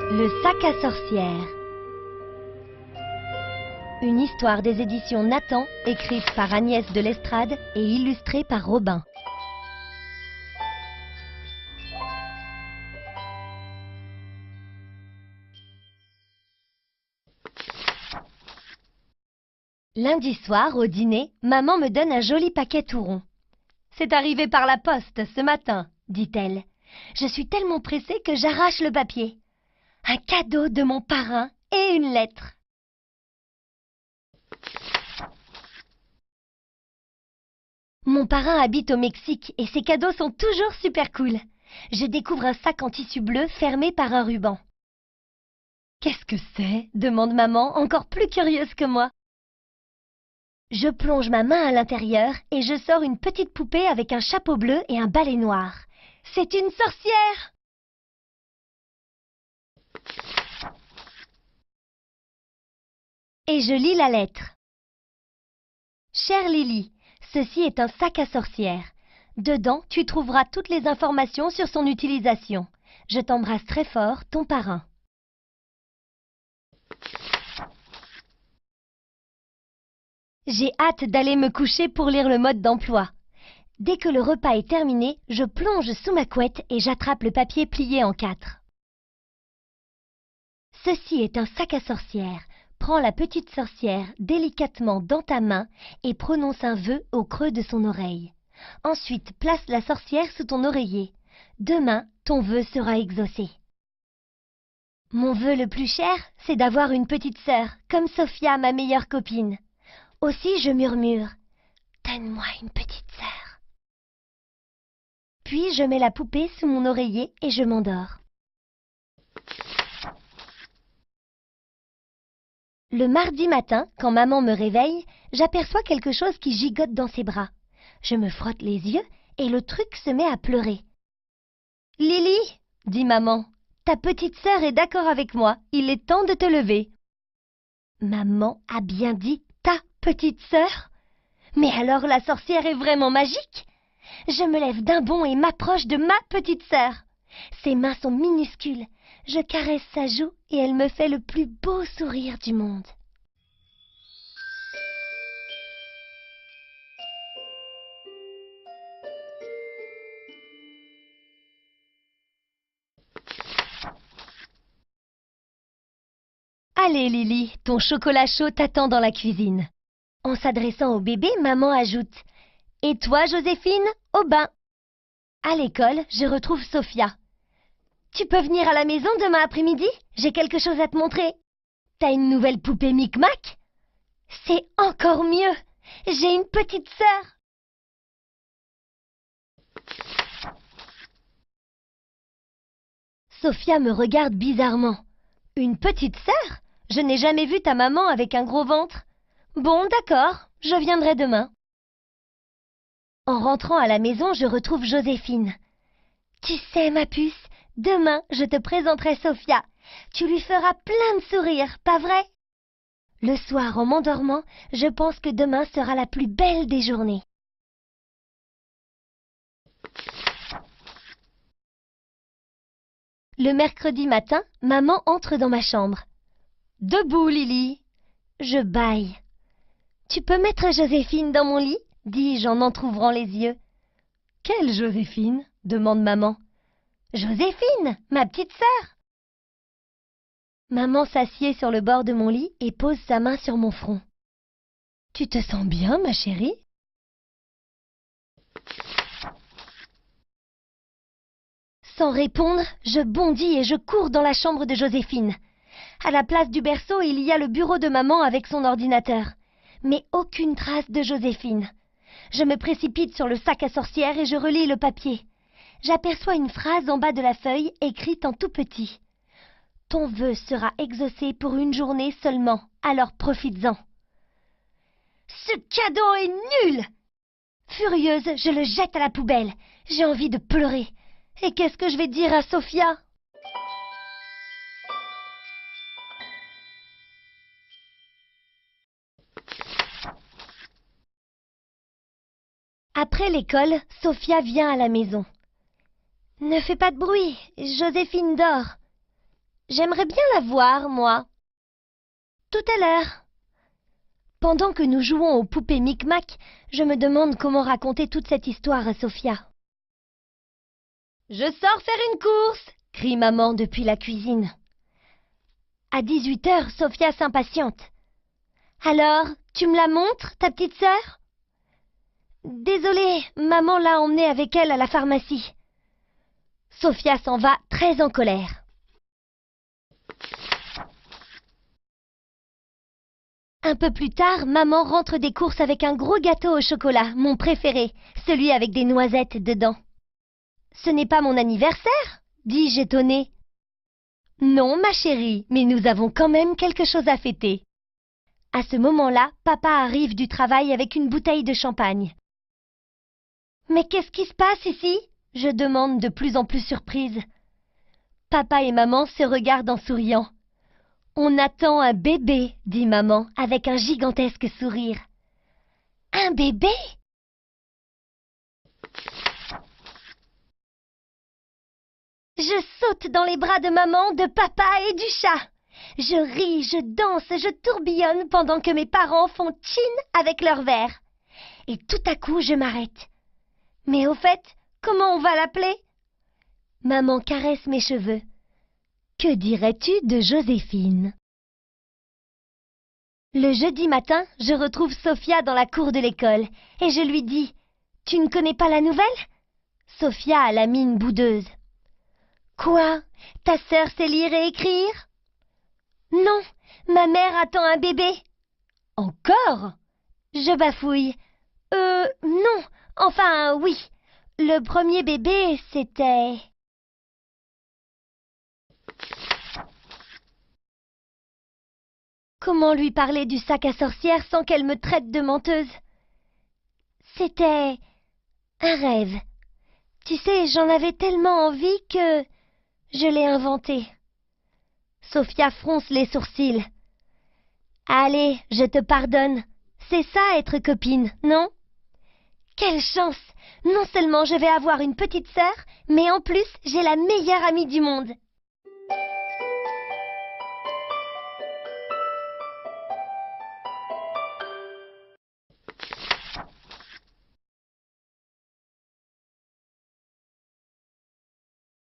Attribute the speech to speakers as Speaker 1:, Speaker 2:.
Speaker 1: Le sac à sorcières. Une histoire des éditions Nathan, écrite par Agnès de l'Estrade et illustrée par Robin. Lundi soir, au dîner, maman me donne un joli paquet tout rond. « C'est arrivé par la poste ce matin, » dit-elle. Je suis tellement pressée que j'arrache le papier. Un cadeau de mon parrain et une lettre. Mon parrain habite au Mexique et ses cadeaux sont toujours super cool. Je découvre un sac en tissu bleu fermé par un ruban. « Qu'est-ce que c'est ?» demande maman, encore plus curieuse que moi. Je plonge ma main à l'intérieur et je sors une petite poupée avec un chapeau bleu et un balai noir. C'est une sorcière! Et je lis la lettre. Chère Lily, ceci est un sac à sorcières. Dedans, tu trouveras toutes les informations sur son utilisation. Je t'embrasse très fort, ton parrain. J'ai hâte d'aller me coucher pour lire le mode d'emploi. Dès que le repas est terminé, je plonge sous ma couette et j'attrape le papier plié en 4. Ceci est un sac à sorcières. Prends la petite sorcière délicatement dans ta main et prononce un vœu au creux de son oreille. Ensuite, place la sorcière sous ton oreiller. Demain, ton vœu sera exaucé. Mon vœu le plus cher, c'est d'avoir une petite sœur, comme Sophia, ma meilleure copine. Aussi, je murmure « Donne-moi une petite sœur ». Puis, je mets la poupée sous mon oreiller et je m'endors. Le mardi matin, quand maman me réveille, j'aperçois quelque chose qui gigote dans ses bras. Je me frotte les yeux et le truc se met à pleurer. « Lily, » dit maman, « ta petite sœur est d'accord avec moi, il est temps de te lever. » Maman a bien dit « ta petite sœur » ? Mais alors la sorcière est vraiment magique ? Je me lève d'un bond et m'approche de ma petite sœur. Ses mains sont minuscules. Je caresse sa joue et elle me fait le plus beau sourire du monde. Allez Lily, ton chocolat chaud t'attend dans la cuisine. En s'adressant au bébé, maman ajoute « Et toi, Joséphine, au bain ?» À l'école, je retrouve Sophia. « Tu peux venir à la maison demain après-midi? J'ai quelque chose à te montrer. » « T'as une nouvelle poupée Micmac? C'est encore mieux! J'ai une petite sœur! » Sophia me regarde bizarrement. « Une petite sœur? Je n'ai jamais vu ta maman avec un gros ventre. Bon, d'accord, je viendrai demain. » En rentrant à la maison, je retrouve Joséphine. « Tu sais, ma puce, demain, je te présenterai Sophia. Tu lui feras plein de sourires, pas vrai? » Le soir, en m'endormant, je pense que demain sera la plus belle des journées. Le mercredi matin, maman entre dans ma chambre. « Debout, Lily !» Je bâille. « Tu peux mettre Joséphine dans mon lit ?» dis-je en entr'ouvrant les yeux. « Quelle Joséphine ?» demande maman. « Joséphine, ma petite sœur !» Maman s'assied sur le bord de mon lit et pose sa main sur mon front. « Tu te sens bien, ma chérie ?» Sans répondre, je bondis et je cours dans la chambre de Joséphine. À la place du berceau, il y a le bureau de maman avec son ordinateur. Mais aucune trace de Joséphine. Je me précipite sur le sac à sorcières et je relis le papier. J'aperçois une phrase en bas de la feuille écrite en tout petit. « Ton vœu sera exaucé pour une journée seulement, alors profites-en. » Ce cadeau est nul! Furieuse, je le jette à la poubelle. J'ai envie de pleurer. Et qu'est-ce que je vais dire à Sophia? Après l'école, Sophia vient à la maison. « Ne fais pas de bruit, Joséphine dort. » J'aimerais bien la voir, moi. Tout à l'heure. Pendant que nous jouons aux poupées Micmac, je me demande comment raconter toute cette histoire à Sophia. « Je sors faire une course !» crie maman depuis la cuisine. À 18h, Sophia s'impatiente. « Alors, tu me la montres, ta petite sœur ?»« Désolée, maman l'a emmenée avec elle à la pharmacie. » Sophia s'en va très en colère. Un peu plus tard, maman rentre des courses avec un gros gâteau au chocolat, mon préféré, celui avec des noisettes dedans. « Ce n'est pas mon anniversaire ?» dis-je étonnée. « Non, ma chérie, mais nous avons quand même quelque chose à fêter. » À ce moment-là, papa arrive du travail avec une bouteille de champagne. « Mais qu'est-ce qui se passe ici ?» je demande de plus en plus surprise. Papa et maman se regardent en souriant. « On attend un bébé, » dit maman avec un gigantesque sourire. « Un bébé ?» Je saute dans les bras de maman, de papa et du chat. Je ris, je danse, je tourbillonne pendant que mes parents font tchin avec leur verre. Et tout à coup, je m'arrête. Mais au fait, comment on va l'appeler? Maman caresse mes cheveux. Que dirais-tu de Joséphine? Le jeudi matin, je retrouve Sophia dans la cour de l'école et je lui dis « Tu ne connais pas la nouvelle ?» Sophia a la mine boudeuse. « Quoi? Ta sœur sait lire et écrire? »« Non, ma mère attend un bébé. »« Encore ?» Je bafouille. « Non, enfin oui. Le premier bébé, c'était... » Comment lui parler du sac à sorcière sans qu'elle me traite de menteuse? C'était un rêve. Tu sais, j'en avais tellement envie que je l'ai inventé. Sophia fronce les sourcils. Allez, je te pardonne. C'est ça être copine, non? Quelle chance! Non seulement je vais avoir une petite sœur, mais en plus j'ai la meilleure amie du monde.